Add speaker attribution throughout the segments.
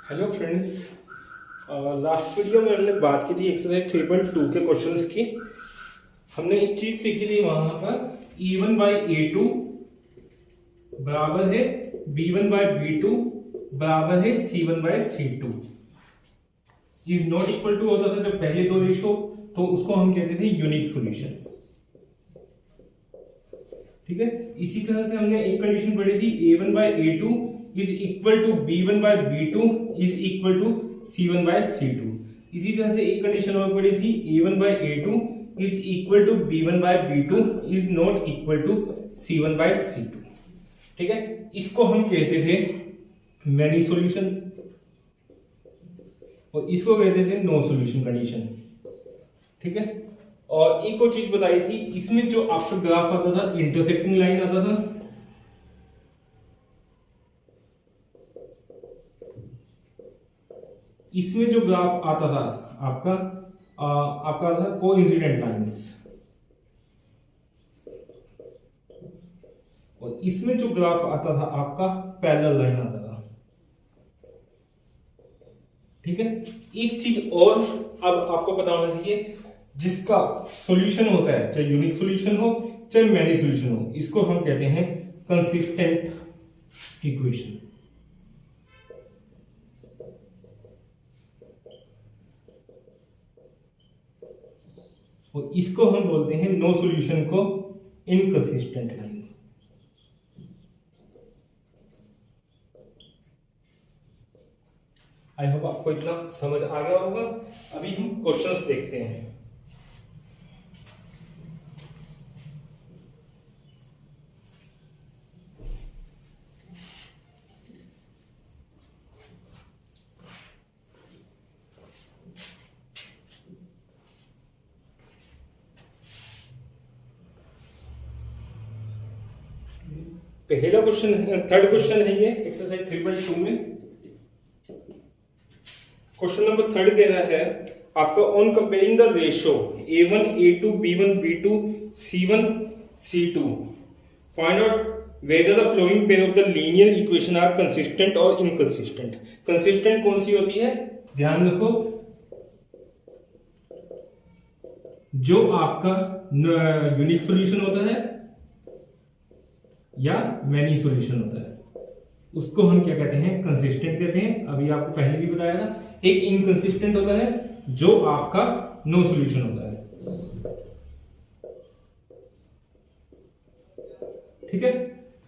Speaker 1: Hello friends. Last video में हमने बात की थी एक्सरसाइज 3.2 के क्वेश्चंस की। हमने एक चीज सीखी थी वहां पर E1 बाई A2 बराबर है B1 बाई B2 बराबर है C1 by C2 is not equal to होता था जब पहले दो रेशो, तो उसको हम कहते थे यूनिक सॉल्यूशन। ठीक है, इसी तरह से हमने एक कंडीशन पढ़ी थी A1 by A2 is equal to B1 by B2 is equal to C1 by C2। इसी तरह से एक कंडीशन और पढ़ी थी A1 by A2 is equal to B1 by B2 is not equal to C1 by C2। ठीक है, इसको हम कहते थे मैनी सॉल्यूशन और इसको कहते थे नो सॉल्यूशन कंडीशन। ठीक है, और एक और चीज बताई थी, इसमें जो आपका ग्राफ आता था इंटरसेक्टिंग लाइन आता था, इसमें जो ग्राफ आता था आपका आपका आता था कोइंसिडेंट लाइंस, और इसमें जो ग्राफ आता था आपका पैरेलल लाइन आता था। ठीक है, एक चीज और अब आपको पता होना चाहिए, जिसका सॉल्यूशन होता है चाहे यूनिक सॉल्यूशन हो चाहे मैनी सॉल्यूशन हो, इसको हम कहते हैं कंसिस्टेंट इक्वेशन। और इसको हम बोलते हैं नो सॉल्यूशन को इनकंसिस्टेंट लाइन। आई होप आपको इतना समझ आ गया होगा। अभी हम क्वेश्चंस देखते हैं। पहला क्वेश्चन है, थर्ड क्वेश्चन है ये एक्सरसाइज 3.2 में। क्वेश्चन नंबर थर्ड कह रहा है आपका on comparing the ratio A1 A2 B1 B2 C1 C2 find out whether the flowing pair of the linear equation are consistent or inconsistent। Consistent कौन सी होती है, ध्यान रखो, जो आपका यूनिक सॉल्यूशन होता है या मैनी सॉल्यूशन होता है, उसको हम क्या कहते हैं, कंसिस्टेंट कहते हैं। अभी आपको पहले भी बताया था। एक इनकंसिस्टेंट होता है जो आपका नो सॉल्यूशन होता है। ठीक है,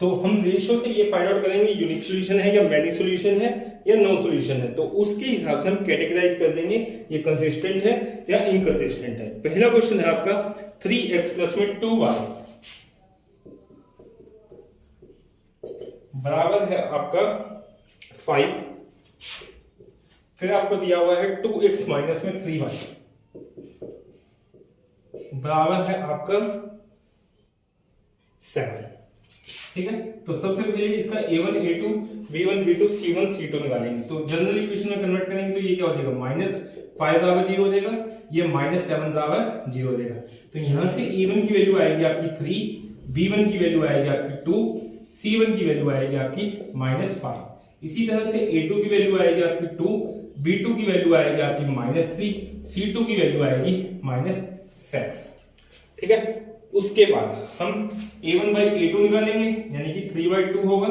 Speaker 1: तो हम रेशियो से ये फाइंड आउट करेंगे यूनिक सॉल्यूशन है या मैनी सॉल्यूशन है या नो सॉल्यूशन है, तो उसके हिसाब से हम कैटेगराइज कर देंगे ये कंसिस्टेंट है या इनकंसिस्टेंट है। पहला क्वेश्चन है आपका 3x प्लस में 2y बराबर है आपका 5, फिर आपको दिया हुआ है 2x माइनस में 3y बराबर है आपका 7। ठीक है, तो सबसे पहले इसका A1 A2 B1 B2 C1 C2 निकालेंगे। तो जनरल इक्वेशन में कन्वर्ट करेंगे तो ये क्या हो जाएगा, -5 बराबर 0 हो जाएगा, ये -7 बराबर 0 हो जाएगा। तो यहां से A1 की वैल्यू आएगी आपकी 3, B1 की वैल्यू आएगी आपकी 2, C1 की वैल्यू आएगी आपकी -5। इसी तरह से A2 की वैल्यू आएगी आपकी 2, B2 की वैल्यू आएगी आपकी -3, C2 की वैल्यू आएगी -7। ठीक है, उसके बाद हम A1 बाई A2 निकालेंगे, यानी कि 3/2 होगा,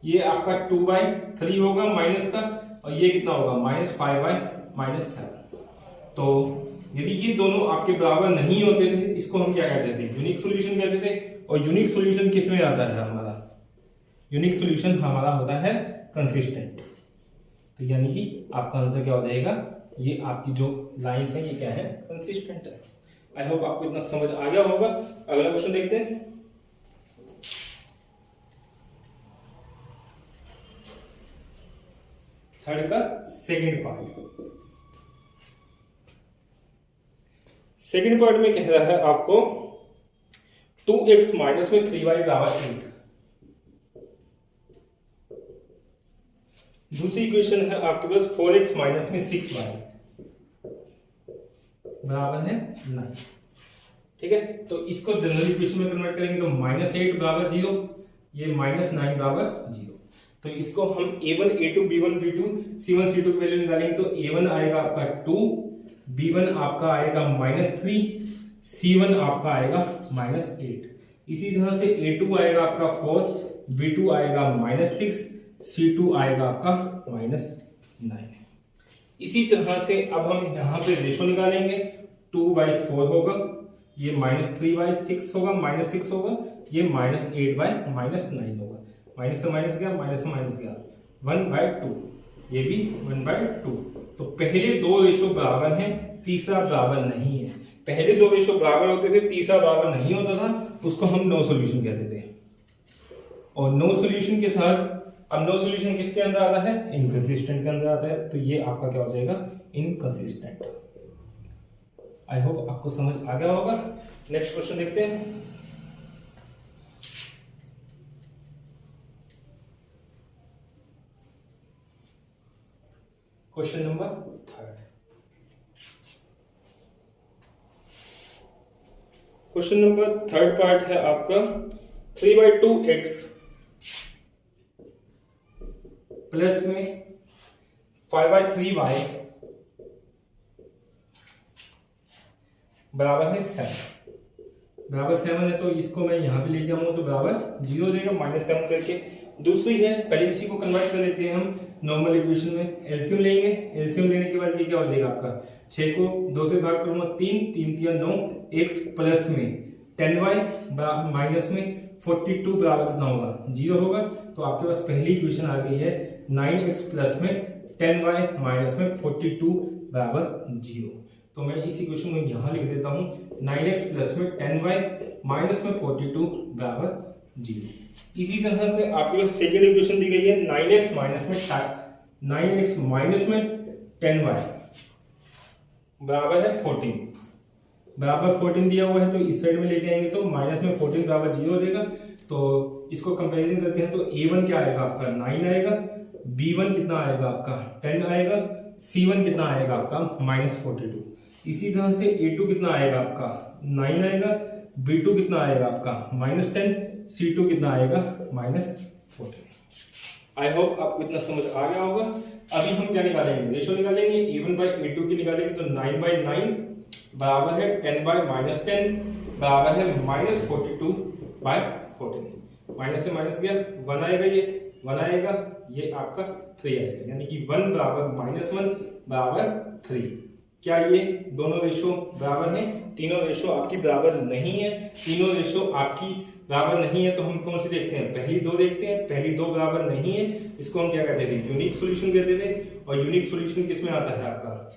Speaker 1: ये आपका 2/3 होगा माइनस का, और ये कितना होगा -5/-7। तो यदि ये दोनों आपके बराबर नहीं होते थे, इसको हम क्या कहते थे, यूनिक सॉल्यूशन कहते थे। और यूनिक सॉल्यूशन किस में आता है हमारा, यूनिक सॉल्यूशन हमारा होता है कंसिस्टेंट। तो यानी कि आपका आंसर क्या हो जाएगा, ये आपकी जो लाइंस है ये क्या है, कंसिस्टेंट है। आई होप आपको इतना समझ आ गया होगा। अगला क्वेश्चन देखते हैं। थर्ड का सेकंड पार्ट। सेकंड पार्ट में कह रहा है आपको 2x माइनस में 3y बराबर 8। दूसरी इक्वेशन है आपके पास 4x माइनस में 6y बराबर है 9। ठीक है, तो इसको जनरल इक्वेशन में कन्वर्ट करेंगे तो -8 बराबर 0, ये -9 बराबर 0। तो इसको हम A1 A2 B1 B2 C1 C2 की वैल्यू निकालेंगे तो A1 आएगा आपका 2, B1 आपका आएगा -3, C1 आपका आएगा -8। इसी तरह से A2 आएगा आपका 4, B2 आएगा -6, C2 आएगा आपका -9। इसी तरह से अब हम यहाँ पे रेशो निकालेंगे, 2/4 होगा, ये -3/6 होगा, -6 होगा, ये -8/-9 होगा, माइनस से माइनस गया, माइनस से माइनस गया, 1/2, ये भी 1/2। तो पहले दो रेशो बराबर हैं, तीसरा बराबर नहीं है। पहले दो रेशो बराबर होते थे, तीसरा बराबर नहीं होता था, उसको हम नो सॉल्यूशन कहते थे। और नो सॉल्यूशन के साथ अब नो सॉल्यूशन किसके अंदर आता है? इनकंसिस्टेंट के अंदर आता है। तो ये आपका क्या हो जाएगा? इनकंसिस्टेंट। आई होप आपको समझ आ गया होगा। नेक्स्ट क्वेश्चन देखते हैं। Question number 3। Question number 3 part है आपका 3/2x प्लस में 5/3y बराबर है 7। बराबर 7 है तो इसको मैं यहां पे लेके आऊंगा तो बराबर 0 हो जाएगा, -7 करके। दूसरी है, पहले इसी को कन्वर्ट कर लेते हैं हम नॉर्मल इक्वेशन में। एलसीएम लेंगे, एलसीएम लेने के बाद ये क्या हो जाएगा आपका? 6 को 2 से भाग करूंगा 3, 3 3 9, x प्लस में 10y माइनस में 42 बराबर कितना होगा? 0 होगा। तो आपके पास पहली इक्वेशन आ गई है 9x प्लस में 10y माइनस में 42 बराबर 0। तो मैं इस इक्वेशन को यहां लिख देता हूं 9x प्लस में 10y माइनस में 42 बराबर 0। इसी तरह से आपके पास सेकेंड इक्वेशन दी गई है 9x माइनस में 10y बराबर है 14 बराबर 14 दिया हुआ है। तो इस साइड में लेके आएंगे तो माइनस में 14 बराबर 0 हो जाएगा। तो इसको कंपैरिजन करते हैं तो a1 क्या आएगा आपका? 9 आएगा, b1 कितना आएगा आपका? 10 आएगा, c1 कितना आएगा आपका? -42। इसी तरह से a2 कितना आएगा आपका? 9 आएगा, b2 कितना आएगा आपका? -10, c2 कितना आएगा? -14। आई होप आपको इतना समझ आ गया होगा। अभी हम क्या निकालेंगे? रेशो निकालेंगे। a1/a2 की निकालेंगे तो 9/9 बराबर है 10/-10 बराबर है -42/14। माइनस से माइनस गया, 1 आएगा, ये 1 आएगा, ये आपका 3 आएगा, यानी कि 1 बराबर -1 बराबर 3। क्या ये दोनों रेशो बराबर हैं? तीनों रेशो आपकी बराबर नहीं है। तीनों रेशो आपकी बराबर नहीं है तो हम कौन सी देखते हैं? पहली दो देखते हैं। पहली दो बराबर नहीं है, इसको हम क्या कहते थे? यूनिक सॉल्यूशन कहते थे। और यूनिक सॉल्यूशन किस में आता है आपका?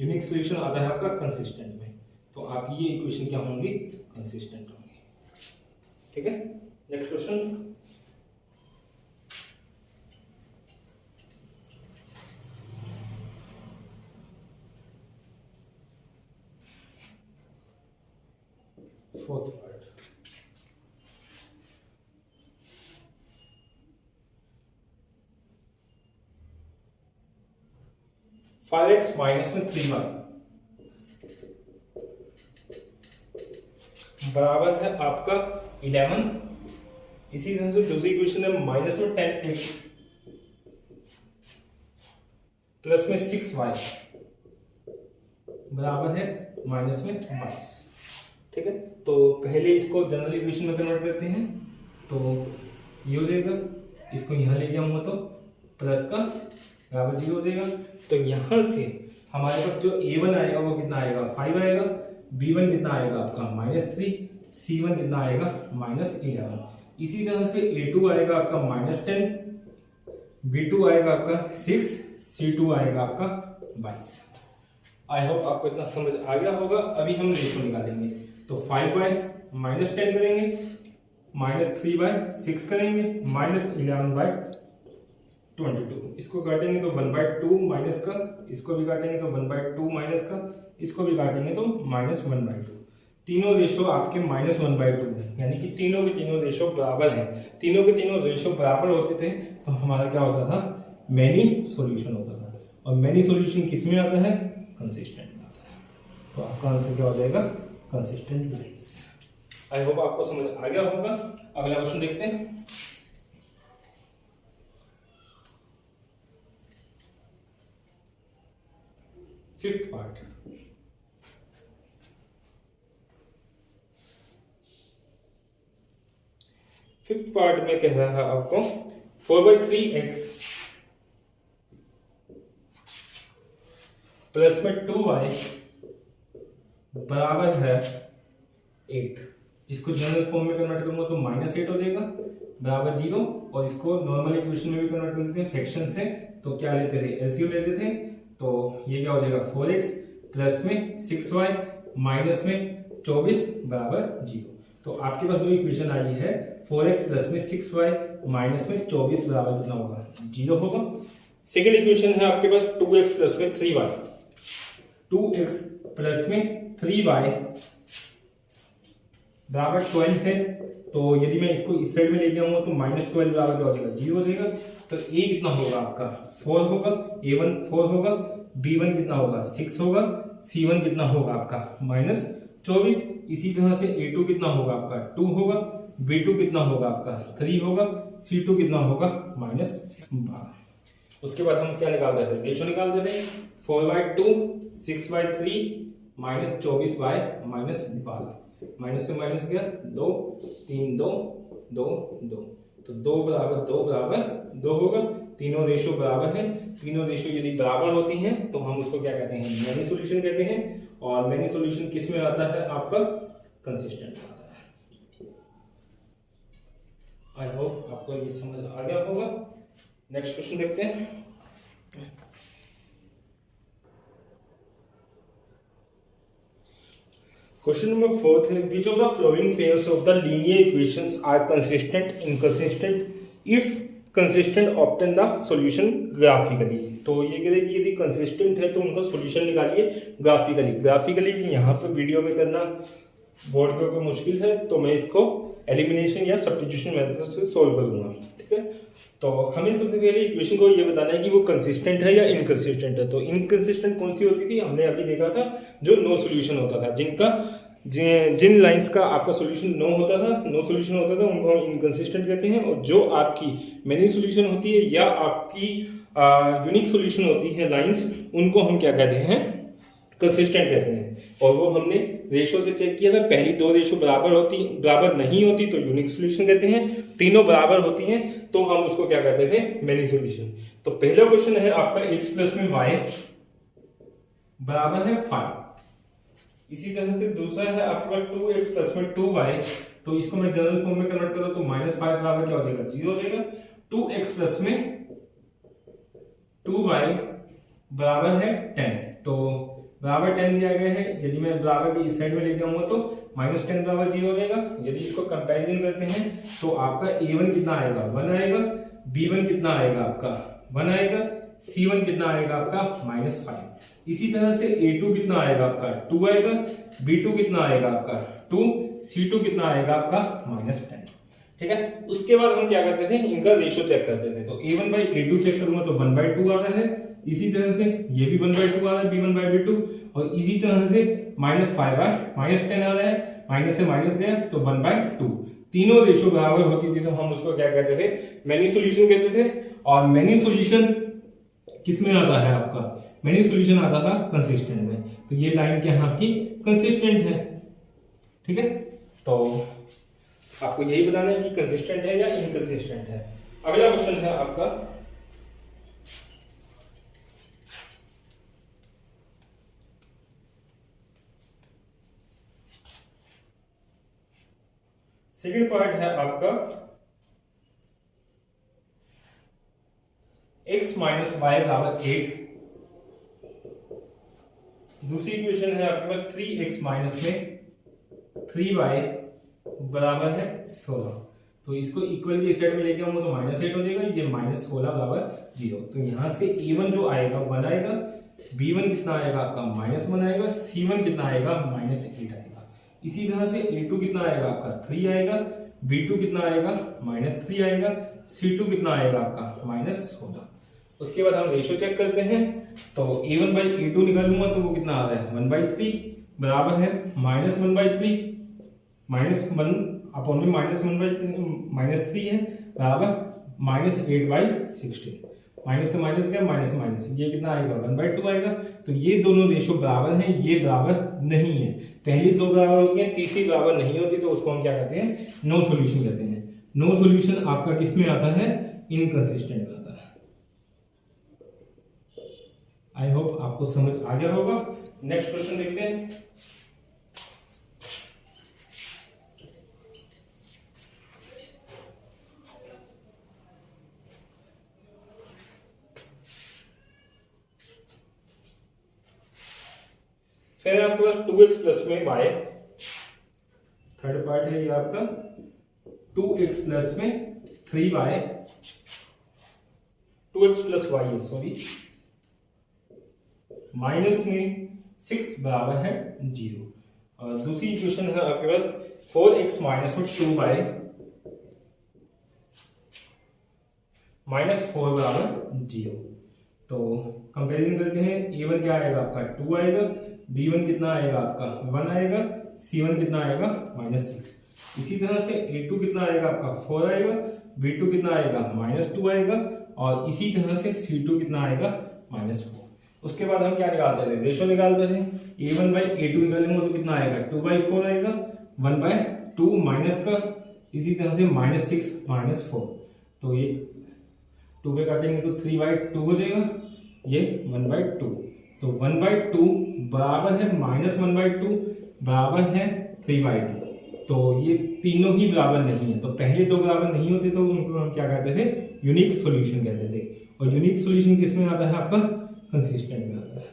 Speaker 1: यूनिक सॉल्यूशन आता है आपका कंसिस्टेंट में। तो आपकी ये इक्वेशन क्या होंगी? कंसिस्टेंट होंगी। ठीक है, next question. Fourth part. 5x minus में 3y बराबर है आपका 11। इसी तरह से दूसरी इक्वेशन है माइनस में 10x प्लस में 6y बराबर है माइनस में 22। ठीक है, तो पहले इसको जनरल इक्वेशन में कन्वर्ट करते हैं तो ये हो जाएगा। इसको यहां लेके आऊंगा तो प्लस का बराबर 0 हो जाएगा। तो यहां से हमारे पास जो a1 आएगा वो कितना आएगा? 5 आएगा, b1 कितना आएगा आपका? -3, c1 कितना आएगा? -11। इसी तरह से a2 आएगा आपका -10, b2 आएगा आपका 6, c2 आएगा आपका 22। आई होप आपको इतना समझ आ गया होगा। अभी हम रेशो निकालेंगे तो 5/-10 करेंगे, -3/6 करेंगे, -11/22। इसको काटेंगे तो 1/2 माइनस का, इसको भी काटेंगे तो 1/2 माइनस का, इसको भी काटेंगे तो -1/2। तीनों रेशो आपके -1/2 है, यानी कि तीनों के तीनों रेशो बराबर हैं। तीनों के तीनों रेशो बराबर होते थे तो हमारा क्या होता था? मैनी सॉल्यूशन होता था। और मैनी सॉल्यूशन किस में आता है? कंसिस्टेंट में आता है। तो आपका आंसर क्या हो जाएगा? Consistent lines. आई होप आपको समझ आ गया होगा। अगला क्वेश्चन देखते हैं। फिफ्थ पार्ट, फिफ्थ पार्ट में कह रहा है आपको 4/3x प्लस में 2y बराबर है 8। इसको जनरल फॉर्म में कन्वर्ट करूंगा तो -8 हो जाएगा बराबर 0, और इसको नॉर्मल इक्वेशन में भी कन्वर्ट कर लेते हैं फ्रैक्शन से, तो क्या लेते थे, एलसीएम लेते थे, तो ये क्या हो जाएगा 4x प्लस में 6y माइनस में 24 बराबर 0। तो आपके पास जो इक्वेशन आई है 4x प्लस में 6y माइनस में 24 बराबर कितना होगा, 0 होगा। सेकेंड इक्वेशन है आपके पास 2x प्लस में 3y, 2x प्लस में 3y बराबर 12 है। तो यदि मैं इसको इस साइड में ले जाऊंगा तो -12 बराबर क्या हो जाएगा, 0 हो जाएगा। तो a कितना होगा आपका 4 होगा, a1 4 होगा, b1 कितना होगा 6 होगा, c1 कितना होगा आपका -24। इसी तरह से a2 कितना होगा आपका 2 होगा, b2 कितना होगा आपका 3 होगा, c2 कितना होगा -12। उसके बाद हम क्या निकाल देते हैं, रेशो निकाल देते हैं, 4/2 6/3 -24/-12, माइनस से माइनस गया 2 3 2 2 2, तो 2 बराबर 2 बराबर 2 होगा। तीनों रेशो बराबर है, तीनों रेशो यदि बराबर होती हैं तो हम उसको क्या कहते हैं, मैनी सॉल्यूशन कहते हैं। और मैनी सॉल्यूशन किस में आता है आपका, कंसिस्टेंट आता है। आई होप आपको ये समझ आ गया होगा। नेक्स्ट क्वेश्चन देखते हैं। क्वेश्चन नंबर 4 है, which of the following pairs of the linear equations are consistent, inconsistent, if consistent obtain the solution graphically. तो ये कह रहे कि यदि कंसिस्टेंट है तो उनका सॉल्यूशन निकालिए ग्राफिकली। ग्राफिकली यहाँ पर वीडियो में करना बोर्ड के ऊपर मुश्किल है, तो मैं इसको एलिमिनेशन या सब्स्टिट्यूशन मेथड से सोल्व करूंगा, ठीक है। तो हमें सबसे पहले इक्वेशन को ये बताना है कि वो कंसिस्टेंट है या इनकंसिस्टेंट है। तो इनकंसिस्टेंट कौन सी होती थी, हमने अभी देखा था जो नो सॉल्यूशन होता था, जिन लाइंस का आपका सॉल्यूशन नो होता था, नो सॉल्यूशन होता था, उनको हम इनकंसिस्टेंट कहते हैं। और जो आपकी मैनी सॉल्यूशन होती है या आपकी यूनिक सॉल्यूशन होती है लाइंस, उनको हम क्या कहते हैं, कंसिस्टेंट कहते हैं। और वो हमने रेशो से चेक किया था, पहली दो रेशो बराबर नहीं होती तो यूनिक सॉल्यूशन कहते हैं, तीनों बराबर होती हैं तो हम उसको क्या कहते थे, मैनी सॉल्यूशन। तो पहला क्वेश्चन है आपका x प्लस में y बराबर है 5। इसी तरह से दूसरा है आपके पास 2x प्लस में 2y, तो इसको मैं जनरल फॉर्म में कन्वर्ट करूं तो -5 बराबर क्या हो जाएगा, 0 हो जाएगा। 2x प्लस में 2y बराबर है 10, तो बराबर 10 दिया गया है, यदि मैं बराबर के इस साइड में ले जाऊंगा तो -10 बराबर 0 हो जाएगा। यदि इसको कंपैरिजन करते हैं तो आपका a1 कितना आएगा, 1 आएगा, b1 कितना आएगा आपका 1 आएगा, c1 कितना आएगा आपका -5। इसी तरह से a2 कितना आएगा आपका 2 आएगा, b2 कितना आएगा आपका 2, c2 कितना आएगा आपका -10, ठीक है। उसके बाद हम क्या करते थे, इनका रेशो चेक करते थे। तो a1/a2 चेक करूंगा तो 1/2 आ रहा है, इसी तरह से ये भी 1/2 आ रहा है, b1/b2, और इसी तरह से -5 -10 आ रहा है, माइनस से माइनस गया तो 1/2। तीनों रेशो बराबर होती थी तो हम उसको क्या कहते थे, मैनी सॉल्यूशन कहते थे। और मैनी सॉल्यूशन किस में आता है आपका, मैनी सॉल्यूशन आता था कंसिस्टेंट में। तो ये लाइन क्या है आपकी, कंसिस्टेंट है, ठीक है। तो आपको यही बताना है कि कंसिस्टेंट है या इनकंसिस्टेंट है। अगला क्वेश्चन है आपका सेकेंड पार्ट है आपका x माइनस वाई बराबर 8। दूसरी इक्वेशन है आपके पास 3x माइनस में 3y बराबर है 16। तो इसको इक्वल के साइड में लेके आऊंगा तो -8 हो जाएगा, ये -16 बराबर 0। तो यहां से a1 जो आएगा 1 आएगा, b1 कितना आएगा आपका -1 आएगा, c1 कितना आएगा -8 आएगा। इसी तरह से a2 कितना आएगा आपका 3 आएगा, b2 कितना आएगा -3 आएगा, c2 कितना आएगा आपका -16। उसके बाद हम रेशो चेक करते हैं, तो a1/a2 निकालूंगा तो वो कितना आ रहा है 1/3 बराबर है -1/3 -1 अपॉन में -1/3 है बराबर -8/16। माइनस से माइनस गया, माइनस से माइनस, ये कितना आएगा 1/2 आएगा। तो ये दोनों रेशो बराबर हैं, ये बराबर नहीं है। पहली दो बराबर होती हैं, तीसरी बराबर नहीं होती, तो उसको हम क्या कहते हैं, नो सॉल्यूशन कहते हैं। नो सॉल्यूशन आपका किस में आता है, इनकंसिस्टेंट में आता है। आई होप आपको समझ आ गया होगा। नेक्स्ट क्वेश्चन देखते हैं। फिर आपके पास 2x प्लस में y, थर्ड पार्ट है ये आपका 2x प्लस में 3y, 2x प्लस y है सॉरी, माइनस में 6 बराबर है 0। और दूसरी इक्वेशन है आपके पास 4x माइनस में 2y माइनस 4 बराबर 0। तो कंपैरिजन करते हैं, a1 क्या आएगा आपका 2 आएगा, b1 कितना आएगा आपका 1 आएगा, c1 कितना आएगा -6। इसी तरह से a2 कितना आएगा आपका 4 आएगा, b2 कितना आएगा -2 आएगा, और इसी तरह से c2 कितना आएगा -4। उसके बाद हम क्या निकालते थे, रेशो निकालते थे। a1/a2 निकालेंगे तो कितना आएगा 2/4 आएगा, 1/2 माइनस का, इसी तरह से -6 -4, तो ये 2 पे काटेंगे तो 3/2 हो जाएगा, ये 1/2। तो 1/2 बराबर है -1/2 बराबर है 3/2। तो ये तीनों ही बराबर नहीं है, तो पहले दो बराबर नहीं होते तो उनको हम क्या कहते थे, यूनिक सॉल्यूशन कहते थे। और यूनिक सॉल्यूशन किस में आता है आपका, कंसिस्टेंट में आता है।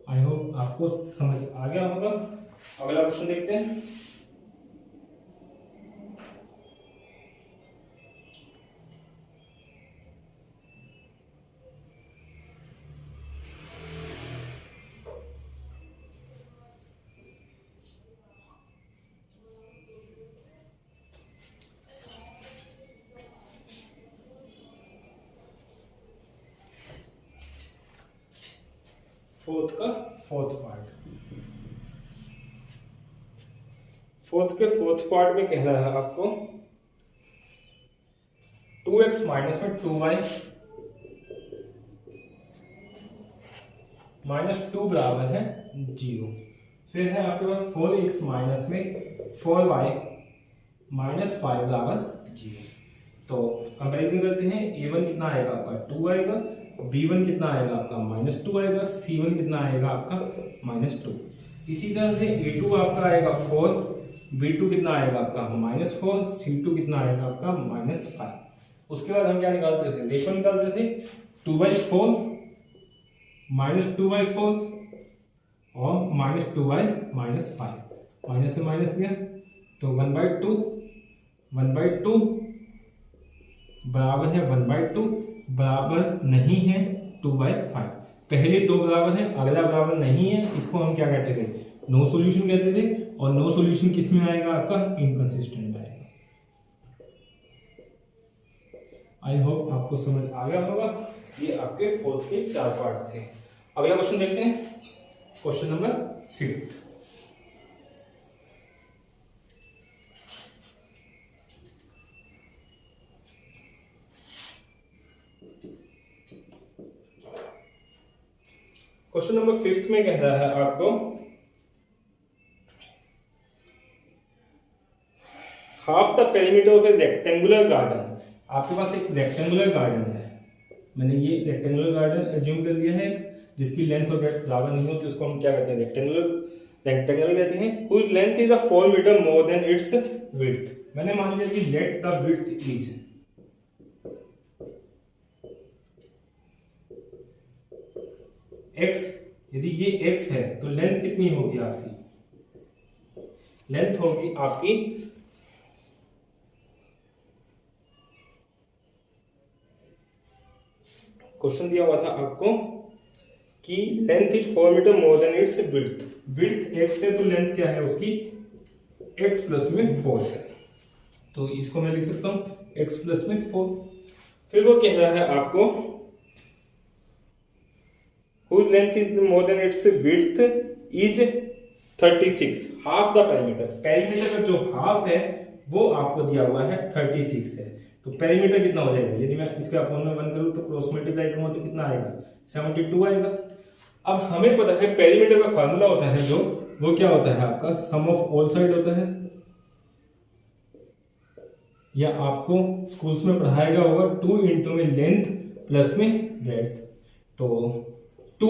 Speaker 1: आई होप आपको समझ आ गया होगा। अगला क्वेश्चन देखते हैं। फोर्थ का फोर्थ पार्ट, फोर्थ पार्ट में कह रहा है आपको 2x माइनस में 2y -2 बराबर है 0। फिर है आपके पास 4x माइनस में 4y -5 बराबर 0। तो कंपैरिजन करते हैं, a1 कितना आएगा आपका 2 आएगा, b1 कितना आएगा आपका -2 आएगा, c1 कितना आएगा आपका -2। इसी तरह से a2 आपका आएगा 4, b2 कितना आएगा आपका -4, c2 कितना आएगा आपका -5। उसके बाद हम क्या निकालते थे, रेशो निकालते थे 2/4 -2/4 और -2/5, माइनस से माइनस गया तो 1/2 बराबर है 1/2 बराबर नहीं है 2/5। पहले दो बराबर है, अगला बराबर नहीं है, इसको हम क्या कहते थे, नो सॉल्यूशन कहते थे। और नो सॉल्यूशन किस में आएगा आपका, इनकंसिस्टेंट में आएगा। आई होप आपको समझ आ गया होगा। ये आपके फोर्थ के 4 पार्ट थे। अगला क्वेश्चन देखते हैं, क्वेश्चन नंबर 5। क्वेश्चन नंबर 5 में कह रहा है आपको half the perimeter of A rectangular garden. आपके पास एक रेक्टेंगुलर गार्डन है, मैंने ये रेक्टेंगुलर गार्डन एज्यूम कर लिया है, जिसकी लेंथ और ब्रेड्थ बराबर नहीं होती, उसको हम क्या कहते हैं, रेक्टेंगल कहते हैं। whose length is 4 metre more than its width। मैंने मान लिया कि let the width is, x, यदि ये x है तो लेंथ कितनी होगी आपकी, लेंथ होगी आपकी क्वेश्चन दिया हुआ था आपको कि length is 4 metre more than its width. Width x है तो लेंथ क्या है उसकी, x प्लस में 4 है, तो इसको मैं लिख सकता हूं x प्लस में 4। फिर वो कह रहा है आपको whose length is more than its width is 36, half the perimeter. Perimeter का जो हाफ है वो आपको दिया हुआ है 36 है। तो पेरीमीटर कितना हो जाएगा, यदि मैं इसके अपॉन में 1 करूँ तो क्रॉस मल्टीप्लाई करूँगा तो कितना आएगा, 72 आएगा। अब हमें पता है पेरीमीटर का फार्मूला होता है जो, वो क्या होता है आपका, सम ऑफ ऑल साइड होता है, या आपको स्कूल्स में पढ़ाया गया होगा 2 इंटू में लेंथ प्लस में ब्रेड्थ। तो 2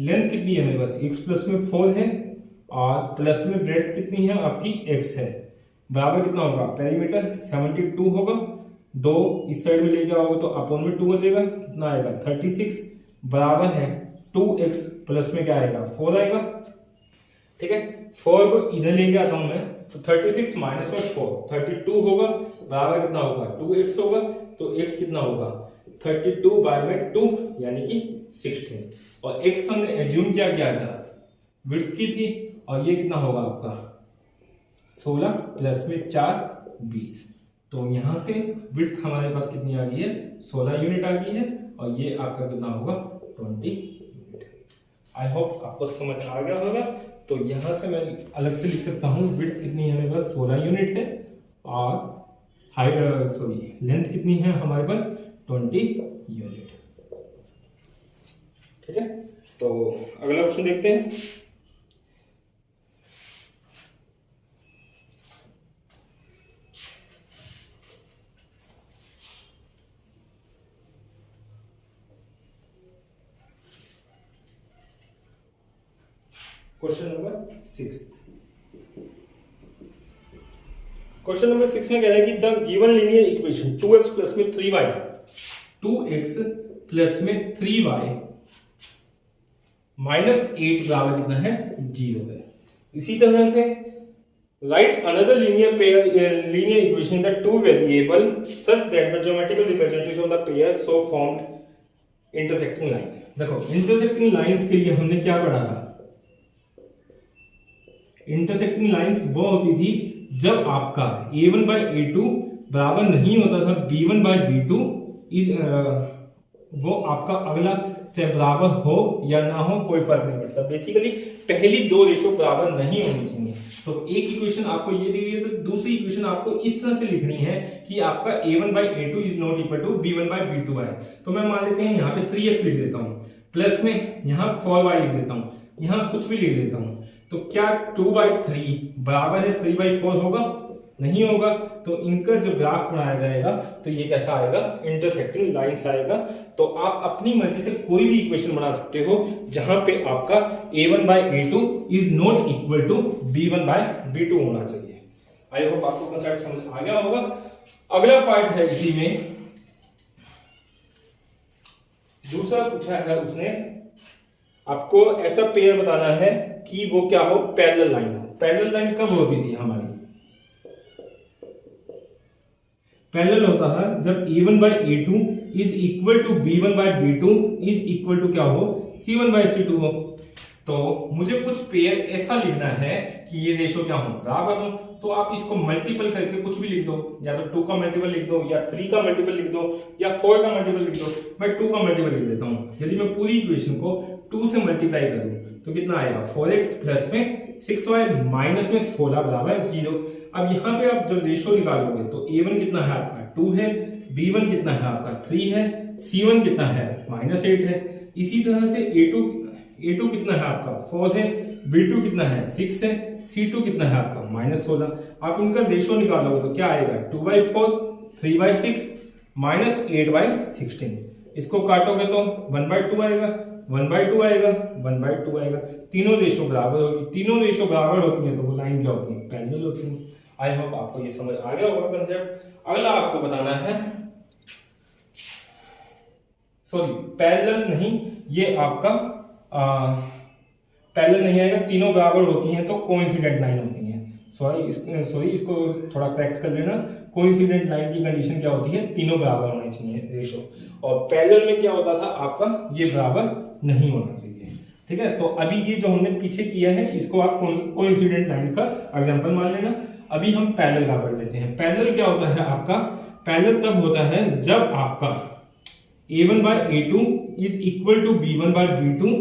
Speaker 1: लेंथ कितनी है मेरे पास, x प्लस में 4 है, और प्लस में ब्रेड्थ कितनी है आपकी x है, बराबर कितना होगा, पेरीमीटर 72 होगा, 2 इस साइड में ले गया होगा तो अपॉन में 2 हो जाएगा, कितना आएगा 36, बराबर है 2x प्लस में क्या आएगा 4 आएगा। ठीक है, 4 को इधर लेके आता हूं मैं, तो 36 माइनस में 4 32 होगा, बराबर कितना होगा 2x होगा, तो x कितना होगा 32 बाय में 2 यानी कि 16, और x हमने एज्यूम क्या किया था, विड्थ की थी, और ये कितना होगा आपका 16 प्लस में 4 20, तो यहां से विड्थ हमारे पास कितनी आ गई है 16 यूनिट आ गई है, और ये आपका कितना होगा 20 यूनिट। आई होप आपको समझ आ गया होगा। तो यहां से मैं अलग से लिख सकता हूं, विड्थ कितनी है मेरे पास 16 यूनिट है, और हाइट लेंथ कितनी है हमारे पास 20 यूनिट। ठीक है, तो अगला क्वेश्चन देखते हैं। Question number 6। क्वेश्चन नंबर 6 में कह रहा है कि the given linear equation 2x plus में 3y 2x प्लस में 3y माइनस 8 बराबर कितना है 0 है। इसी तरह से right another linear equation the two variable such that the geometrical representation of the pair so formed intersecting line. देखो इंटरसेक्टिंग लाइंस के लिए हमने क्या पढ़ा था, इंटरसेक्टिंग लाइंस वो होती थी जब आपका a1 बाय a2 बराबर नहीं होता था b1 बाय b2, वो आपका अगला चाहे बराबर हो या ना हो कोई फर्क नहीं पड़ता, बेसिकली पहली दो रेशो बराबर नहीं होनी चाहिए। तो एक इक्वेशन आपको ये दी गई है, तो दूसरी इक्वेशन आपको इस तरह से लिखनी है कि आपका a1 by a2 is not equal to b1 by b2 है। तो मैं मान लेते हैं यहाँ पे 3x लिख देता हूँ, प्लस में यहाँ 4y लिख देता हूँ, यहाँ कुछ भी लिख देता हूँ, तो क्या 2/3 बराबर है 3/4 होगा, नहीं होगा। तो इनका जो ग्राफ बनाया जाएगा तो ये कैसा आएगा, इंटरसेक्टिंग लाइंस आएगा। तो आप अपनी मर्जी से कोई भी इक्वेशन बना सकते हो जहां पे आपका a1 by a2 is not equal to b1 by b2 होना चाहिए। आई होप आपको कंसेप्ट समझ आ गया होगा। अगला पार्ट है इसी में, दूसरा पूछा है उसने, आपको ऐसा पेयर बताना है कि वो क्या हो, पैरेलल लाइन हो। पैरेलल लाइन कब होती थी हमारी, पैरेलल होता है जब a1 by a2 is equal to b1 by b2 is equal to क्या हो, c1 बाय c2 हो। तो मुझे कुछ पेयर ऐसा लिखना है कि ये रेशो क्या हो, बराबर हो। तो आप इसको मल्टीपल करके कुछ भी लिख दो, या तो 2 का मल्टीपल लिख दो, या 3 का मल्टीपल लिख दो, या 4 का मल्टीपल लिख दो। मैं 2 का मल्टीपल लिख देता हूँ। यदि मैं पूरी इक्वेशन को 2 से मल्टीप्लाई करूं तो कितना आएगा, 4x प्लस में 6y माइनस में 16 बराबर 0। अब यहाँ पे आप जब रेशो निकालोगे तो a1 कितना है आपका 2 है, b1 कितना है आपका 3 है, c1 कितना है -8 है। इसी तरह से a2 कितना है आपका 4 है, b2 कितना है 6 है, c2 कितना है आपका -16। आप इनका रेशो निकालोगे तो क्या आएगा 2/4 3/6 -8/16। इसको काटोगे तो 1/2 आएगा, 1/2 आएगा, 1/2 आएगा। तीनों रेशो बराबर होगी, तीनों रेशो बराबर होती हैं तो वो लाइन क्या होती है, पैरेलल होती है। आई होप आपको ये समझ आ गया होगा कंसेप्ट। अगला आपको बताना है, सॉरी पैरेलल नहीं, ये आपका पैरेलल नहीं आएगा, तीनों बराबर होती हैं तो कोइंसिडेंट लाइन होती है। सॉरी इसको थोड़ा करेक्ट कर लेना। कोइंसिडेंट लाइन की कंडीशन क्या होती है, तीनों बराबर होने चाहिए रेशो, और पैरेलल में क्या होता था आपका, ये बराबर नहीं होना चाहिए। ठीक है, तो अभी ये जो हमने पीछे किया है इसको आप कोइंसिडेंट लाइन का एग्जांपल मान लेना। अभी हम पैरेलल का पढ़ लेते हैं। पैरेलल क्या होता है आपका, पैरेलल तब होता है जब आपका a1 by a2 is equal to b1 by b2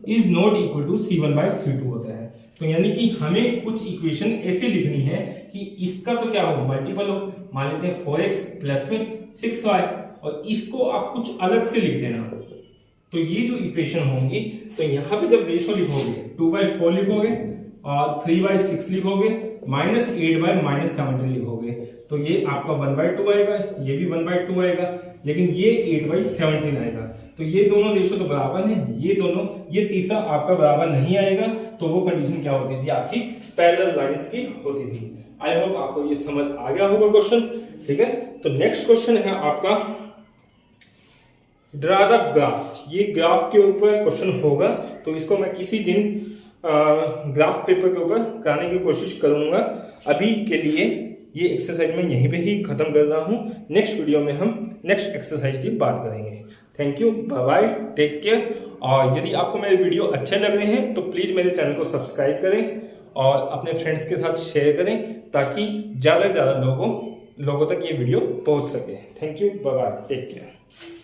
Speaker 1: is not equal to c1 by c2 होता है। तो यानी कि हमें कुछ इक्वेशन ऐसे लिखनी है कि इसका तो क्या हो, मल्टीपल हो, मान लेते हैं 4x प्लस में 6y, और इसको आप कुछ अलग से लिख देना। तो ये जो इक्वेशन होंगी, तो यहाँ पे जब रेशो लिखोगे 2/4 लिखोगे और 3/6 लिखोगे, -8/-17 लिखोगे, तो ये आपका 1/2 आएगा, ये भी 1/2 आएगा, लेकिन ये 8/17 आएगा। तो ये दोनों रेशो तो बराबर हैं, ये दोनों, ये तीसरा आपका बराबर नहीं आएगा, तो वो कंडीशन क्या होती थी आपकी, पैरेलल लाइंस की होती थी। आई होप आपको ये समझ आ गया होगा क्वेश्चन, ठीक है। तो नेक्स्ट क्वेश्चन है आपका ड्रा द ग्राफ। ये ग्राफ के ऊपर क्वेश्चन होगा, तो इसको मैं किसी दिन ग्राफ पेपर के ऊपर कराने की कोशिश करूंगा। अभी के लिए ये एक्सरसाइज मैं यहीं पे ही खत्म कर रहा हूँ। नेक्स्ट वीडियो में हम नेक्स्ट एक्सरसाइज की बात करेंगे। Thank you, bye bye, take care. और यदि आपको मेरे वीडियो अच्छे लग रहे हैं तो प्लीज़ मेरे चैनल को सब्सक्राइब करें और अपने फ्रेंड्स के साथ शेयर करें, ताकि ज़्यादा से ज़्यादा लोगों तक ये वीडियो पहुँच सके। Thank you, bye bye, take care.